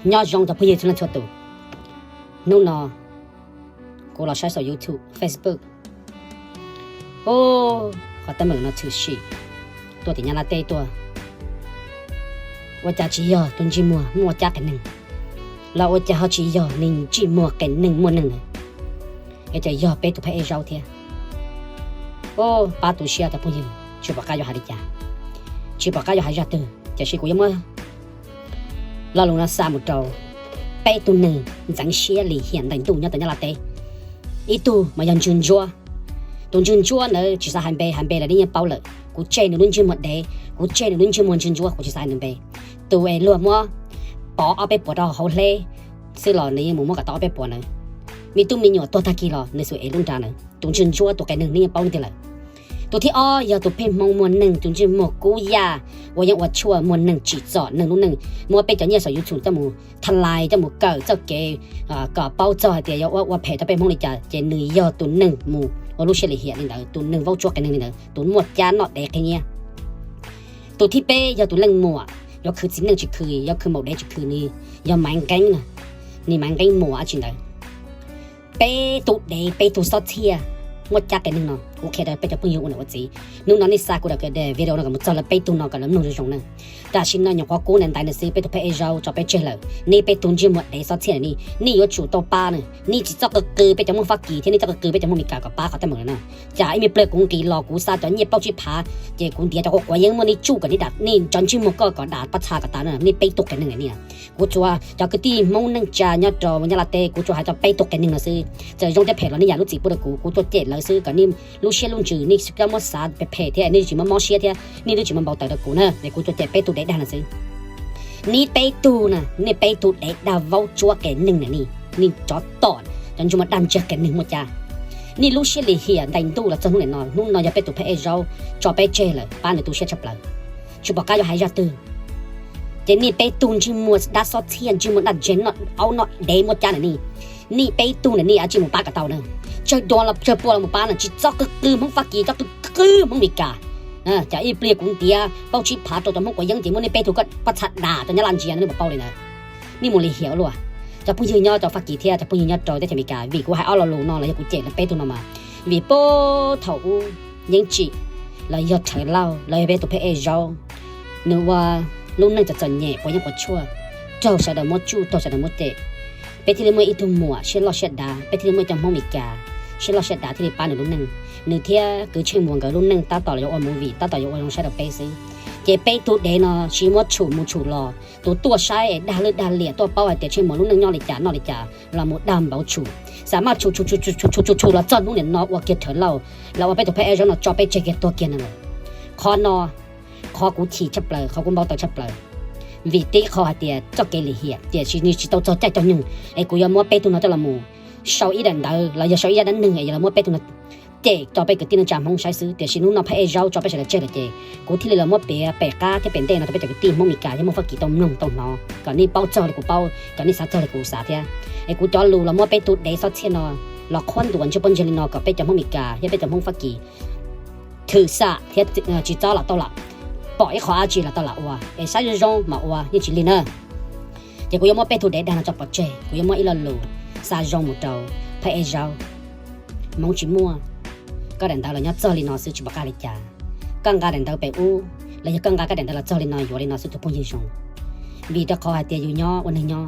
nhỏ rong tập bây giờ chúng nó cho tụ nô nọ cô là sai số YouTube Facebook ô họ tâm mừng nó chữ sĩ tôi thì nhà là tây tôi 我家只要东西莫家个能，老我家好只要宁只莫个能莫能了，也就要被都拍绕天。哦，把都需要的朋友，去把家有哈的家，去把家有哈家的，就是个么？老龙那三木头，被都能，咱些里现等都要等下拉得，一都嘛要准做，东准做呢，只是韩贝了，你也包了，古这呢论准没得，古这呢论准没准做，古只是韩贝。ตัวเองรวมว่าปอเอาไปปวดเอาเขาเล่ซื้อหล่อนี้หมูมกับต่อไปปวดเลยมีตุ้มมีหยดตัวตะกี้หล่อในส่วนเอลุ่นจานเลยตุ้งจินชัวตัวแกหนึ่งนี่ป้องตีเลยตัวที่อ้อยาตัวเพ่งมองมวนหนึ่งตุ้งจินหมกกูยาว่ายังว่าชัวมวนหนึ่งจีจ่อหนึ่งนู้นหนึ่งมัวไปจะเนี่ยสอยยุชุนจะหมูทลายจะหมูเก่าเจ้าเก๋ก่อเป้าจ่อเดียวว่าแผลจะไปมองในจ่าเจนึยยาตัวหนึ่งหมูว่าลูกเฉลี่ยเหี้ยนี่เด้อตัวหนึ่งว่าชัวแกหนึ่งนี่เด้อตัวหมดยาหนอดแดกแค่เนี้ยตัวที่เป้ยาตัวเล่งมัวยกคือสิ่งหนึ่งจะคือยกคือหมดได้จะคือนี่ยามันกันนะนี่มันกันหมัวจริงเลยเป้ตุเดเป้ตุซอเทียงดจักกันนึงเนาะโอเคได้เป้จะพึ่งยุ่งนะว่าจีนู่นนั่นนี่ซากูได้ก็ได้วิดีโอนั่นก็มันจะละเป้ตุนเนาะก็แล้วนู่นจะจงนึงแต่ชิ้นนั้นอย่างพอกูนั่นตายเนี่ยสิเป้ตุเป้เอเจ้าจะเป้เจเลยนี่เป้ตุนจีหมดได้ซอเทียนี่ยกจู่ตัวป้าเนี่ยนี่จิตจักก็คือเป้จะมึงฟักกี่ที่นี่จักก็คือเป้จะมึงมีกากับป้าเขาแต่เหมือนนะจ่าไอ้มีเปลือกกุ้งกี่หลอกกูซาจะเนี่ยเป้าชิพาเจ้ากุ้งเดียจะก็กว่ายังมันนี่จู่กันนี่ดัดนี่จอนชิมก็ด่าปัชชากับตาเนี่ยนี่เป้ตุกันนึงไงเนี่ยกูจัวจะคือที่มองนึงจ่าเนี่ยจอมันจะละเต้กูจัวหายจะเป้ตุกันนึงนะซื้อจะยงจะเผ็ดแล้วนี่อยากรู้จีบปุ๊กูตัวเจ็ดแล้วซื้อกันนี่ลูเชียลุนจือนี่ก็มั่วสารไปเพจที่นี่จิมันมอเชียที่นี่ดูจิมันเบาแต่ละกูนะเดี๋ยวกูจะเจ็บไปตูเด็ดได้นะสินี่ไปตูนะนี่ไปตูเด็ดดาวว้าจัวแกหนึ่งนะนี่จอดตอนจนจุมาดันเจอแกหนึ่งหมดจ้านี่ลูเชียเลยเฮียดันตูแล้วจะนู่นนอนนู่นนอนจะไปตูเพจเราจอไปเจเลยป้าในตูเชียชับเลยชุบกายจะหายใจตื่นเจนี่ไปตูจิมัวดัดซอเทียนจิมัวดัดเจนเอาเนาะเดหมดจ้านี่ไปตูนี่อาจิมุป้ากับเตาเนาะเจอโดนเราเจอปวดเราหมู่ป้าน่ะจิจักก็คือมึงฟักกี่จักก็คือมึงมีกาจะอีเปลี่ยนกุ้งเดียเป้าชิพาตัวจะมึงกว่ายังจริงมึงในไปถูกก็ประชัดด่าตัวนี้ลันเจียนี่บอกเป้าเลยนะนี่มึงเลยเหี่ยวรัวจะพูดยืนย่อจะฟักกี่เที่ยจะพูดยืนย่อจะมีกาวีกูให้เอาเราลงนอนแล้วกูเจ็บแล้วไปตัวมาวีโป้เถายังจีแล้วยอดเถาเล่าแล้วไปตัวเพเอเจ้านึกว่าลุงนั่งจะจันแย่กว่ายังกว่าชั่วเจ้าสะดมดจู้ตัวสะดมดเตะไปที่เมื่ออีทุ่มมัวเชื่อรอเชื่อดาไปที่เมื่อจำห้องมีกาเชื่อรอเชื่อดาที่ป้าหนึ่งรุ่นหนึ่งเที่ยคือเชื่อมวงกับรุ่นหนึ่งตาต่อยกอมูวีตาต่อยกองใช้ดอกเปซื้อเจไปตัวเดนอชีมดฉูมูฉูรอตัวใช้ดาเลือดาเลียตัวเป้าเตะเชื่อมรุ่นหนึ่งนอลิจ่าเราหมดดำเบาฉูสามารถฉูแล้วจอดนู่นเนี่ยนอว่าเกิดเถินเราไปตัวเพเอเจ้าเนาะจอไปเจเกตัวเกียนนั่นเลยคอนอคอกูถีชับเลยเขากูเบาตัวชับเลยวิธีเขาหาเดียเจ้าเกลี่เหียเดียชีนี่ชีโตใจตัวหนึ่งไอ้กูยังมัวไปตัวนั้นจะละมูชาวอีดันเดอเราจะชาวอีดันหนึ่งไอ้ยังมัวไปตัวนั้นเจ๊ต่อไปก็ตีนจามห้องใช้ซื้อเดี๋ยวชีนู้นเราพายเจ้าต่อไปเฉลยเจ๊เลยเจ๊กูที่เรามัวเปียเปก้าที่เป็นเต้นเราไปจากตีมัวมีกาที่มัวฟักกี่ต้มนุ่งต้มนอก่อนนี้เป้าเจ้าเลยกูเป้าก่อนนี้สาเจ้าเลยกูสาเทียไอ้กูจอลูเรามัวไปตัวเดย์ซอเทียนอเราควันด่วนช่วยปนเจลินอก็ไปจากมัวมีกาที่ไปจากห้องฟักกี่ถือสะเทียจีเจ้าเราตัวละปล่อยขออาจีละตลอดว่าไอ้สายรงมาว่านี่จิลินะเดี๋ยวกูยังไม่ไปถูกเด็ดดันจะปลดเจกูยังไม่อีหลูสายรงหมดเจ้าพระเอเจ้ามองจิมัวก็เดินดาวเราเนี่ยเจ้าลินอซื้อจิบกาลิจ่ากังกาเดินดาวไปอู้แล้วยังกังกาก็เดินดาวเราเจ้าลินออยู่ลินอซื้อทุกพงยิงชงวีตะคอหายเตียอยู่ย่อวันหนึ่งย่อ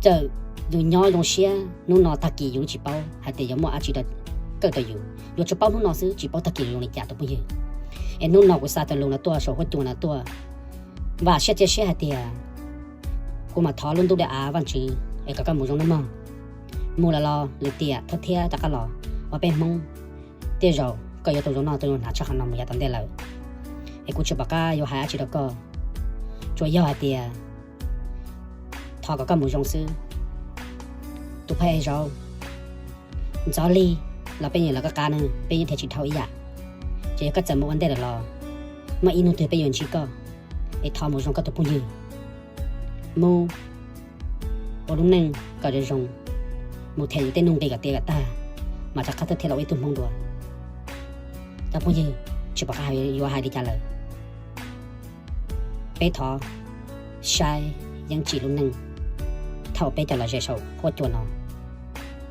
เจออยู่ย่อลงเชียนู่นนอตะกี้อยู่จิเป้าหายเตียยังไม่อาจีเด็ดก็ตัวอยู่จิเป้านู่นนอซื้อจิเป้าตะกี้อยู่ลิจ่าทุกพงยิงเอ็นนู่นนอกกูซาตะลงนะตัวโชว์หัวตัวนะตัวว่าเชื่อหาเตียกูมาท้อลุ้นตัวเดียวันจื้อไอ้ก็มูจงน้ำมูละรอหรือเตียทัดเทียจักรรอว่าเป็นมงเตียเราก็อยู่ตรงนั้นตัวนั้นหาชักหันนำยาตันเดียเลยไอ้กูจะบอกก้าอยู่หาจีแล้วก็ช่วยย่อหาเตียท้อก็มูจงซื้อตัวเพย์เราจอลีเราเป็นอย่างแล้วก็การนึงเป็นอย่างเทจิตเท่าอีหยาเจ๊ก็จะมุ่งอันเดียร์รอมาอินุเธอไปยืนชิก็ไอ้ทอมูจงก็ตัวปุ่นยืนมูวันนึงก็จะจงมูเทอยู่เต้นนุ่งเตะกับเตะกับตามาจากข้าเธอเราไอ้ตุ่มมองดัวแต่ปุ่นยืนชิบะหายอยู่หายดีจังเลยไปทอใช่ยังจีรุ่นนึง套背掉了这手或做呢，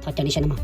他叫你什么？